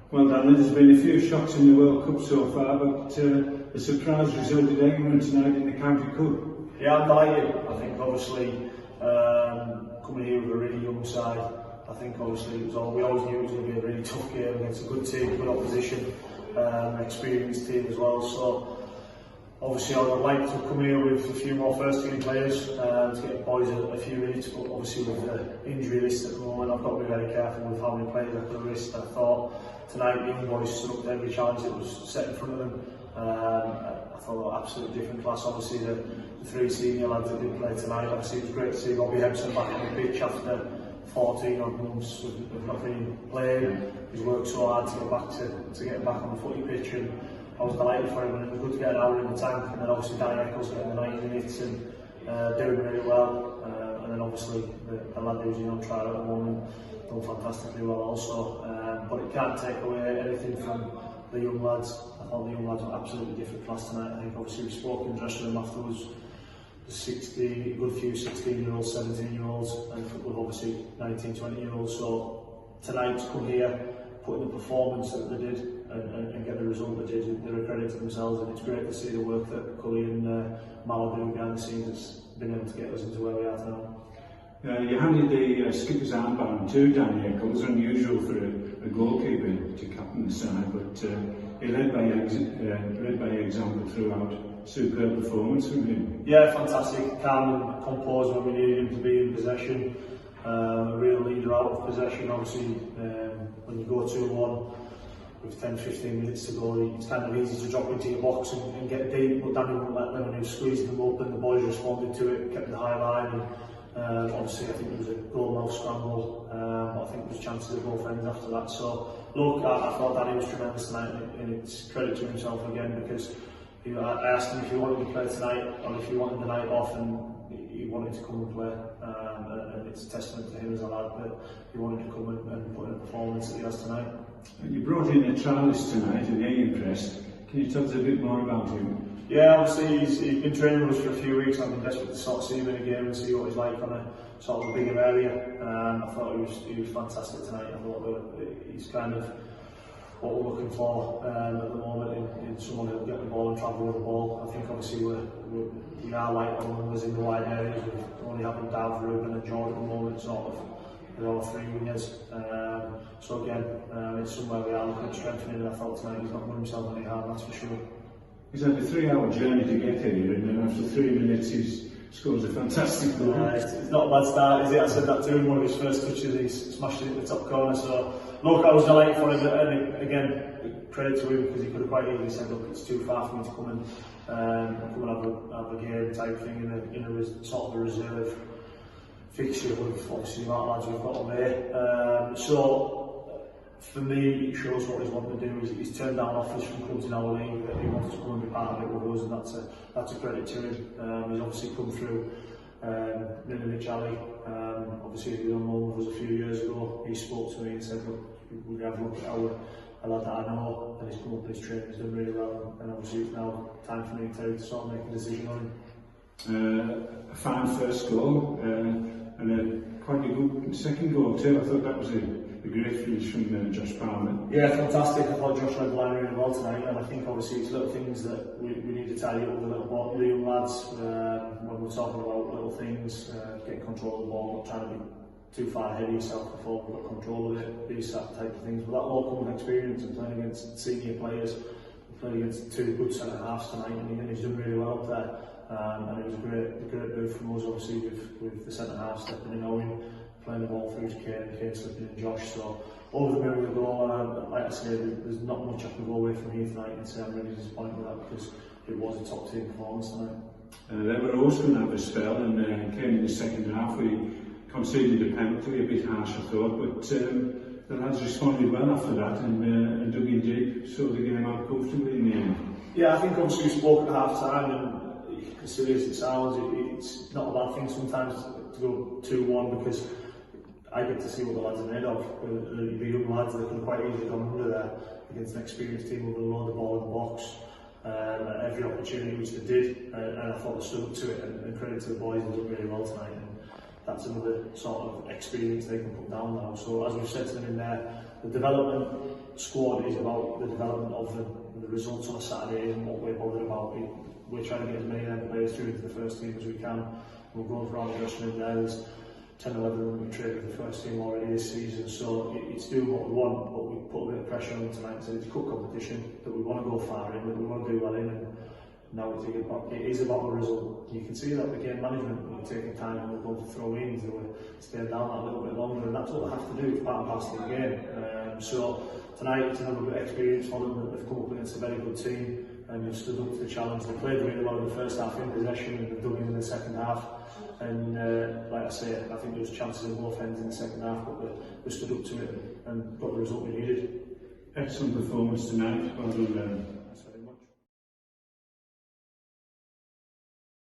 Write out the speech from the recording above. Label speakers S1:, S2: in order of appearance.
S1: Well, Danny, there's been a few shocks in the World Cup so far, but a surprise result in England tonight in the County Cup.
S2: Yeah, I'm delighted. I think obviously coming here with a really young side, I think obviously we always knew it was going to be a really tough game against a good team, good opposition, an experienced team as well. So obviously I would like to come here with a few more first team players to get the boys a few minutes, but obviously with the injury list at the moment I've got to be very careful with how many players I could risk. I thought tonight the young boys stood up to every challenge that was set in front of them. I thought they were absolutely different class. Obviously the three senior lads that did play tonight, obviously it was great to see Robbie Hempson back on the pitch after 14 odd months of not being played. He's worked so hard to get back on the footy pitch, and I was delighted for him, and it was good to get an hour in the tank. And then obviously Danny Grainger getting the 90 minutes and doing really well, and then obviously the lad who's in on trial at the moment done fantastically well also, but it can't take away anything from the young lads. I thought the young lads were absolutely different class tonight. I think obviously we spoke in the dressing room afterwards, a good few 16-year-olds, 17-year-olds, and with obviously 19, 20-year-olds. So tonight to come here, put in the performance that they did and get the result they did, they're a credit to themselves, and it's great to see the work that Cully and Mal are doing behind the scenes. It's been able to get us into where we are now.
S1: You handed the skipper's armband to Danny Grainger. It's unusual for a goalkeeper to captain the side, but he led by example throughout. Superb performance from him.
S2: Yeah, fantastic. Calm and composed when we needed him to be in possession. A real leader out of possession. Obviously, when you go 2-1 with 10-15 minutes to go, it's kind of easy to drop into your box and get deep, but Danny wouldn't let them, and he was squeezing them up, and the boys responded to it, kept the high line. And obviously I think it was a goal-mouth scramble, but I think there was chances at both ends after that. So look, I thought Danny was tremendous tonight, and it's credit to himself again, because I asked him if he wanted to play tonight or if he wanted the night off, and he wanted to come and play, and it's a testament to him as a lad that he wanted to come and put in a performance that he has tonight.
S1: You brought in a trialist tonight and he impressed. Can you tell us a bit more about him?
S2: Yeah, obviously he's been training with us for a few weeks. I've been desperate to sort of see him in a game and see what he's like on a sort of a bigger area. I thought he was fantastic tonight. I thought he's kind of what we're looking for at the moment in someone who'll get the ball and travel with the ball. I think obviously we are light on numbers in the wide areas. We're only having Dav, Ruben and Jordan at the moment, sort of with all three wingers. So again, it's somewhere we are looking at strengthening, and I felt tonight he's not done himself any harm, that's for sure.
S1: He's had a 3-hour journey to get here, and then after 3 minutes he's scores a fantastic goal.
S2: It's not a bad start, is it? I said that to him, one of his first touches, he smashed it in the top corner. So look, I was delighted for him, and again, credit to him, because he could have quite easily said, look, it's too far for me to come and have a game type thing in a sort of a reserve fixture with obviously the amount of lads we've got on there. So for me, it shows what he's wanting to do. He's turned down offers from clubs in our league that he wants to come and be part of it with us, and that's a credit to him. He's obviously come through Middlewich Alley. Obviously he was on loan with us a few years ago. He spoke to me and said, look, we'll have a look at a lad that I know, and he's come up in his training, he's done really well, and obviously it's now time for me to sort of make a decision on him.
S1: A fine first goal, and quite a good second goal too. I thought that was a great finish from Josh Palmer.
S2: Yeah, fantastic. I thought Josh led the line really well tonight, and I think obviously it's little things that we need to tidy up with the young lads when we're talking about little things, getting control of the ball, not trying to be too far ahead of yourself before we've got control of it, these type of things. But that all comes with experience and playing against senior players. We played against two good centre halves tonight, and he's done really well up there. And it was a great move from us, obviously, with the centre half stepping in, Owen playing the ball through Kane slipping in Josh. So over the moon with the goal, like I said, there's not much I can go away from here tonight and say I'm really disappointed with that, because it was a top team performance tonight.
S1: They were also going to have a spell, and came in the second half. We conceded a penalty, a bit harsh I thought, but the lads responded well after that and dug in deep, so the game out comfortably in the end.
S2: Yeah, I think obviously we spoke at half time, and as silly as it sounds, it's not a bad thing sometimes to go 2-1, because I get to see what the lads are made of. The young lads that could have quite easily gone under there against an experienced team with a load of ball in the box. Every opportunity which they did, and I thought they stood up to it, and credit to the boys, they did really well tonight. And that's another sort of experience they can put down now. So as we've said to them in there, the development squad is about the development of them. The results on a Saturday isn't what we're bothered about. We're trying to get as many of them players through into the first team as we can. We're going for our adjustment there. There's 10 or 11 of them we've traded with the first team already this season, so it's doing what we want, but we put a bit of pressure on them tonight and said it's a cup competition that we want to go far in, that we want to do well in, and now it is about the result. You can see that the game management, we're taking time and we're going to throw ins and we're staying down that a little bit longer, and that's what we have to do. It's part and parcel of the game. So tonight it's another good experience for them that they've come up against a very good team and they've stood up to the challenge. They played really well in the first half in possession and they've dug in the second half. And like I say, I think there was chances in both ends in the second half, but they stood up to it and got the result we needed.
S1: Excellent performance tonight. Well done.